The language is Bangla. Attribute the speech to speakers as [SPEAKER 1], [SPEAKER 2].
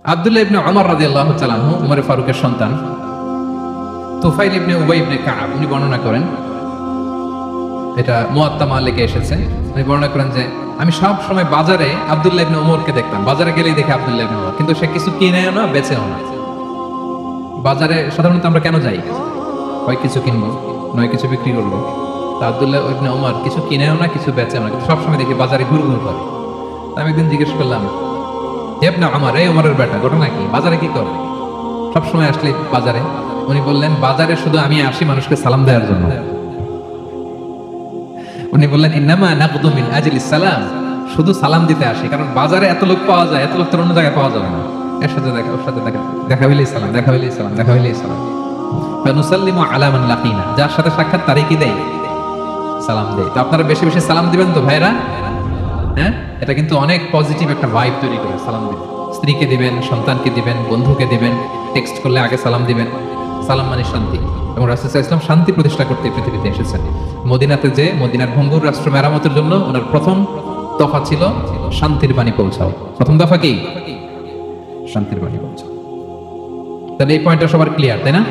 [SPEAKER 1] আব্দুল্লাহ ইবনে ওমর রাদিয়াল্লাহু তাআলা আনহু, উমর ফারুকের সন্তান, তুফাইল ইবনে উবাই ইবনে কাব, উনি বর্ণনা করেন, এটা মুয়াত্তা মালিকে এসেছে। উনি বর্ণনা করেন যে আমি সব সময় বাজারে আব্দুল্লাহ ইবনে ওমরকে দেখতাম, বাজারে গেলেই দেখি আব্দুল্লাহ ইবনে ওমর, কিন্তু সে কিছু কিনেও না বেচেও না। বাজারে সাধারণত আমরা কেন যাই? হয় কিছু কিনবো, নয় কিছু বিক্রি করবো। তা আব্দুল্লাহ ইবনে ওমর কিছু কিনেও না, কিছু বেচেও না, কিন্তু সবসময় দেখি বাজারে ঘুরঘুর করে। আমি একদিন জিজ্ঞেস করলাম, ইবনে ওমর, এই ওমরের বেটা, ঘটনা কি? বাজারে কি করে সবসময় আসলে বাজারে? উনি বললেন, বাজারে শুধু আমি আসি মানুষকে সালাম দেওয়ার জন্য। উনি বললেন, ইন্নামা নাকদু মিন আজলিস সালাম, শুধু সালাম দিতে আসি, কারণ বাজারে এত লোক পাওয়া যায়, এত লোক তো অন্য জায়গায় পাওয়া যাবে না। এর সাথে দেখা, ওর সাথে দেখা, দেখা হইলেই সালাম, দেখা হইলেই সালাম, দেখা হইলেই সালাম। ফানুসাল্লিমু আলা মান লাকিনা, যার সাথে সাক্ষাৎ তারই কি দেয়? সালাম দেয়। তো আপনারা বেশি বেশি সালাম দিবেন তো ভাইরা? হ্যাঁ, এটা কিন্তু অনেক পজিটিভ একটা ভাইব তৈরি করে সালাম দিবেন। স্ত্রীকে দিবেন, সন্তানকে দিবেন, বন্ধুকে দিবেন, টেক্সট করলে আগে সালাম দিবেন। সালাম মানে শান্তি, এবং রাসূল সাল্লাল্লাহু আলাইহি ওয়াসাল্লাম শান্তি প্রতিষ্ঠা করতে পৃথিবীতে এসেছেন। মদিনাতে যে মদিনার ভঙ্গুর রাষ্ট্র মেরামতের জন্য ওনার প্রথম দফা ছিল শান্তির বাণী পৌঁছাও। প্রথম দফা কি? শান্তির বাণী পৌঁছাও। তাহলে এই পয়েন্টটা সবার ক্লিয়ার, তাই না?